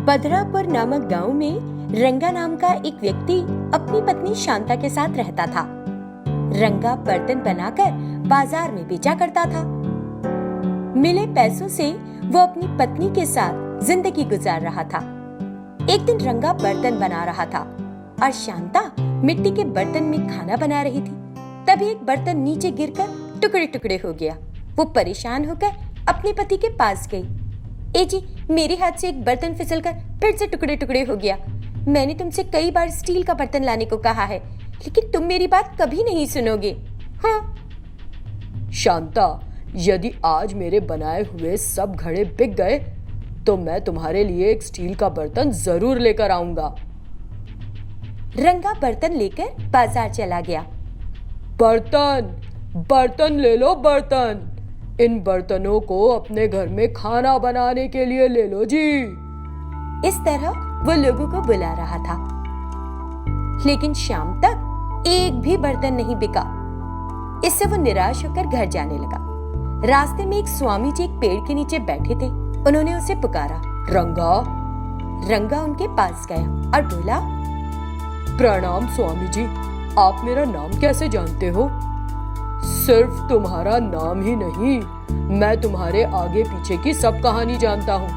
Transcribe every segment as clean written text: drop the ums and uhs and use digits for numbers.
पदरापुर नामक गांव में रंगा नाम का एक व्यक्ति अपनी पत्नी शांता के साथ रहता था। रंगा बर्तन बनाकर बाजार में बेचा करता था। मिले पैसों से वो अपनी पत्नी के साथ जिंदगी गुजार रहा था। एक दिन रंगा बर्तन बना रहा था और शांता मिट्टी के बर्तन में खाना बना रही थी। तभी एक बर्तन नीचे गिरकर टुकड़े टुकड़े हो गया। वो परेशान होकर अपने पति के पास गई। ए जी, मेरे हाथ से एक बर्तन फिसलकर फिर से टुकड़े टुकड़े हो गया। मैंने तुमसे कई बार स्टील का बर्तन लाने को कहा है, लेकिन तुम मेरी बात कभी नहीं सुनोगे। हाँ शांता, यदि आज मेरे बनाए हुए सब घड़े बिक गए तो मैं तुम्हारे लिए एक स्टील का बर्तन जरूर लेकर आऊंगा। रंगा बर्तन लेकर बाजार चला गया। बर्तन ले लो बर्तन। इन बर्तनों को अपने घर में खाना बनाने के लिए ले लो जी। इस तरह वो लोगों को बुला रहा था, लेकिन शाम तक एक भी बर्तन नहीं बिका। इससे वो निराश होकर घर जाने लगा। रास्ते में एक स्वामी जी एक पेड़ के नीचे बैठे थे। उन्होंने उसे पुकारा। रंगा उनके पास गया और बोला, प्रणाम स्वामी जी, आप मेरा नाम कैसे जानते हो? सिर्फ तुम्हारा नाम ही नहीं, मैं तुम्हारे आगे पीछे की सब कहानी जानता हूँ।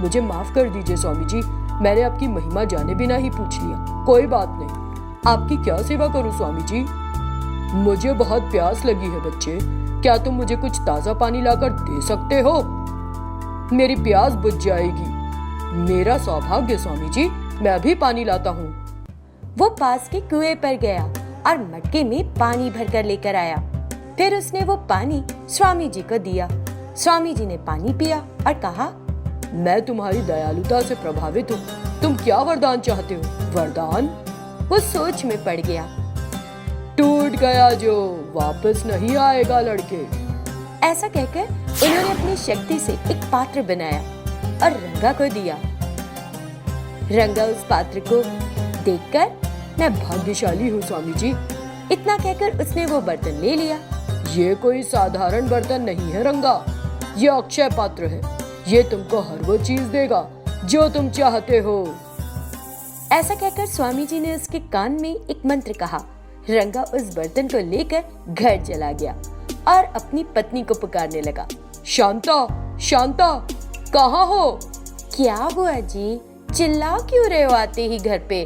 मुझे माफ कर दीजिए स्वामी जी, मैंने आपकी महिमा जाने बिना ही पूछ लिया। कोई बात नहीं, आपकी क्या सेवा करूँ स्वामी जी? मुझे बहुत प्यास लगी है बच्चे, क्या तुम मुझे कुछ ताजा पानी लाकर दे सकते हो? मेरी प्यास बुझ जाएगी। मेरा सौभाग्य स्वामी जी, मैं अभी पानी लाता हूँ। वो पास के कुएं पर गया और मटके में पानी भरकर लेकर आया। फिर उसने वो पानी स्वामी जी को दिया। स्वामी जी ने पानी पिया और कहा, मैं तुम्हारी दयालुता से प्रभावित हूँ। तुम क्या वरदान चाहते हो? वरदान? वो सोच में पड़ गया। टूट गया जो वापस नहीं आएगा लड़के। ऐसा कहकर उन्होंने अपनी शक्ति से एक पात्र बनाया और रंगा को दिया। रंगा उस पात्र को देखकर, मैं भाग्यशाली हूँ स्वामी जी, इतना कहकर उसने वो बर्तन ले लिया। ये कोई साधारण बर्तन नहीं है रंगा, ये अक्षय पात्र है। ये तुमको हर वो चीज देगा जो तुम चाहते हो। ऐसा कहकर स्वामी जी ने उसके कान में एक मंत्र कहा। रंगा उस बर्तन को लेकर घर चला गया और अपनी पत्नी को पुकारने लगा। शांता, कहाँ हो? क्या हुआ जी, चिल्ला क्यों रहे हो आते ही घर पे?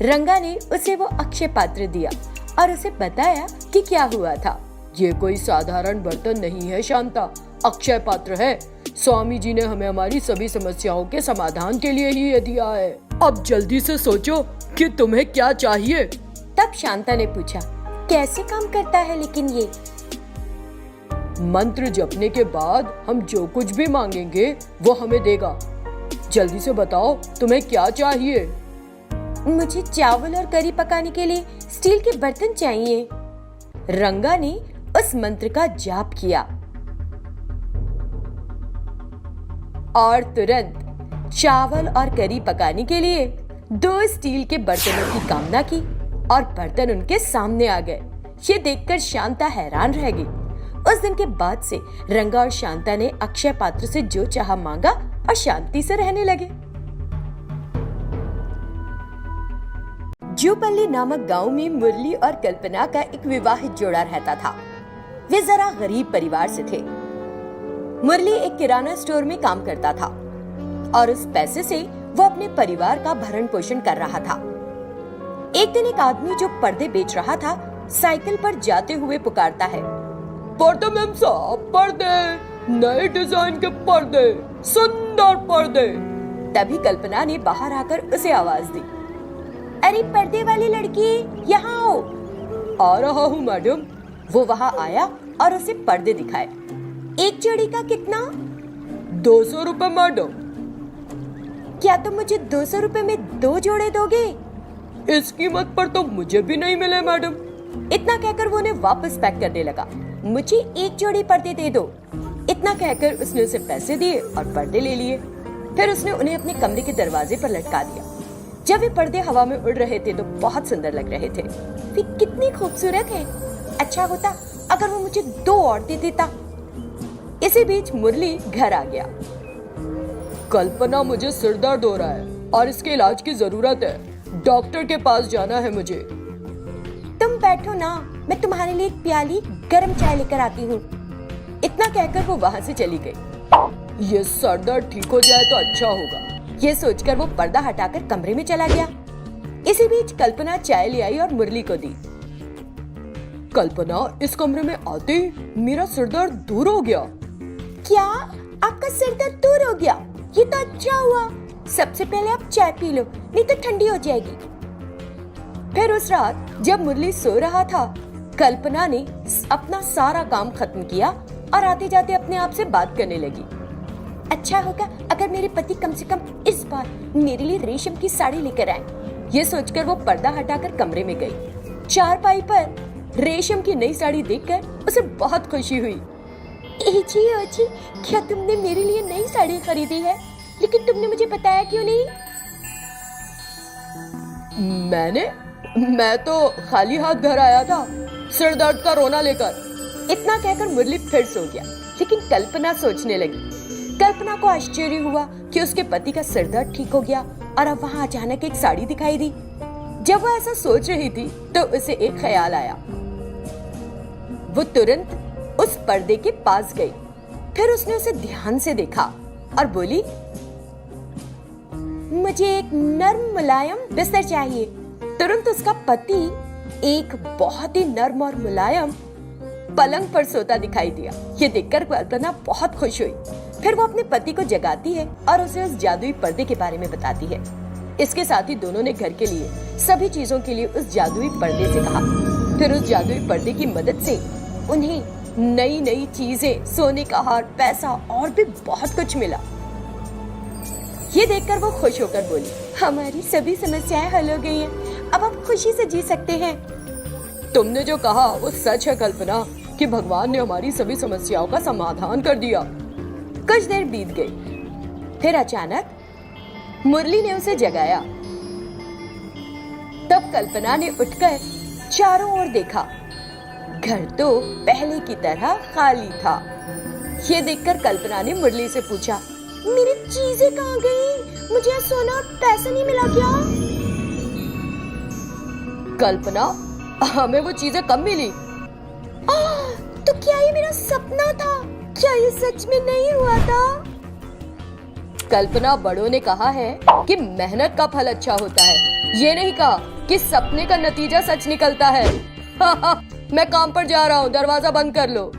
रंगा ने उसे वो अक्षय पात्र दिया और उसे बताया कि क्या हुआ था। ये कोई साधारण बर्तन नहीं है शांता, अक्षय पात्र है। स्वामी जी ने हमें हमारी सभी समस्याओं के समाधान के लिए ही ये दिया है। अब जल्दी से सोचो कि तुम्हें क्या चाहिए। तब शांता ने पूछा, कैसे काम करता है लेकिन ये? मंत्र जपने के बाद हम जो कुछ भी मांगेंगे वो हमें देगा। जल्दी से बताओ तुम्हें क्या चाहिए? मुझे चावल और करी पकाने के लिए स्टील के बर्तन चाहिए। रंगा ने उस मंत्र का जाप किया और तुरंत चावल और करी पकाने के लिए 2 स्टील के बर्तनों की कामना की और बर्तन उनके सामने आ गए। ये देखकर शांता हैरान रह गई। उस दिन के बाद से रंगा और शांता ने अक्षय पात्र से जो चाहा मांगा और शांति से रहने लगे। जूपल्ली नामक गांव में मुरली और कल्पना का एक विवाहित जोड़ा रहता था। वे जरा गरीब परिवार से थे। मुरली एक किराना स्टोर में काम करता था और उस पैसे से वो अपने परिवार का भरण पोषण कर रहा था। एक दिन एक आदमी जो पर्दे बेच रहा था, साइकिल पर जाते हुए पुकारता है, पर्दे मैम साहब, पर्दे, नए डिजाइन के पर्दे, सुंदर पर्दे। तभी कल्पना ने बाहर आकर उसे आवाज दी, अरे पर्दे वाली लड़की, यहाँ आओ। आ रहा हूँ मैडम। वो वहाँ आया और उसे पर्दे दिखाए। एक जोड़ी का कितना? 200 रुपए मैडम। क्या तुम मुझे 200 रुपए में 2 जोड़े दोगे? इस कीमत पर तो मुझे भी नहीं मिले मैडम। इतना कहकर वो उन्हें वापस पैक करने लगा। मुझे 1 जोड़ी पर्दे दे दो। इतना कहकर उसने उसे पैसे दिए और पर्दे ले लिए। फिर उसने उन्हें अपने कमरे के दरवाजे पर लटका दिया। जब वे पर्दे हवा में उड़ रहे थे तो बहुत सुंदर लग रहे थे। वे कितनी खूबसूरत है। अच्छा होता अगर वो मुझे 2 और दे देता। इसी बीच मुरली घर आ गया। कल्पना, मुझे सिर दर्द हो रहा है और इसके इलाज की जरूरत है। डॉक्टर के पास जाना है मुझे। तुम बैठो ना, मैं तुम्हारे लिए एक प्याली गर्म चाय लेकर आती हूँ। इतना कहकर वो वहाँ से चली गई। ये सर दर्द ठीक हो जाए तो अच्छा होगा। ये सोचकर वो पर्दा हटाकर कमरे में चला गया। इसी बीच कल्पना चाय ले आई और मुरली को दी। कल्पना, इस कमरे में आते ही मेरा सिर दर्द दूर हो गया। क्या आपका सिर दर्द दूर हो गया? ये तो अच्छा हुआ। सबसे पहले आप चाय पी लो, नहीं तो ठंडी हो जाएगी। फिर उस रात जब मुरली सो रहा था, कल्पना ने अपना सारा काम खत्म किया और आते जाते अपने आप से बात करने लगी। अच्छा होगा अगर मेरे पति कम से कम इस बार मेरे लिए रेशम की साड़ी लेकर आए। ये सोचकर वो पर्दा हटाकर कमरे में गई। चारपाई पर रेशम की नई साड़ी देखकर उसे बहुत खुशी हुई। ओजी, क्या तुमने मेरे लिए नई साड़ी खरीदी है? लेकिन तुमने मुझे बताया क्यों नहीं? मैं तो खाली हाथ घर आया था, सिर दर्द का रोना लेकर। इतना कहकर मुरली फिर सो गया। लेकिन कल्पना सोचने लगी। कल्पना को आश्चर्य हुआ कि उसके पति का सिर दर्द ठीक हो गया और अब वहाँ अचानक एक साड़ी दिखाई दी। जब वह ऐसा सोच रही थी तो उसे एक ख्याल आया। वो तुरंत उस पर्दे के पास गई। फिर उसने उसे ध्यान से देखा और बोली, मुझे एक नर्म मुलायम बिस्तर चाहिए। तुरंत उसका पति एक बहुत ही नर्म और मुलायम पलंग पर सोता दिखाई दिया। ये देखकर कल्पना बहुत खुश हुई। फिर वो अपने पति को जगाती है और उसे उस जादुई पर्दे के बारे में बताती है। इसके साथ ही दोनों ने घर के लिए सभी चीजों के लिए उस जादुई पर्दे से कहा। फिर उस जादुई पर्दे की मदद से उन्हें नई नई चीजें, सोने का हार, पैसा और भी बहुत कुछ मिला। ये देखकर वो खुश होकर बोली, हमारी सभी समस्याएं हल हो गई हैं। अब आप खुशी से जी सकते हैं। तुमने जो कहा वो सच है कल्पना, कि भगवान ने हमारी सभी समस्याओं का समाधान कर दिया। कुछ देर बीत गई। फिर अचानक मुरली ने उसे जगाया। तब कल्पना ने उठकर चारों ओर देखा। घर तो पहले की तरह खाली था। ये देखकर कल्पना ने मुरली से पूछा, मेरी चीजें कहाँ गई? मुझे सोना और पैसा नहीं मिला क्या? कल्पना, हमें वो चीजें कब मिली? तो क्या ये मेरा सपना था? क्या ये सच में नहीं हुआ था? कल्पना, बड़ों ने कहा है कि मेहनत का फल अच्छा होता है। ये नहीं कहा कि सपने का नतीजा सच निकलता है। मैं काम पर जा रहा हूँ, दरवाजा बंद कर लो।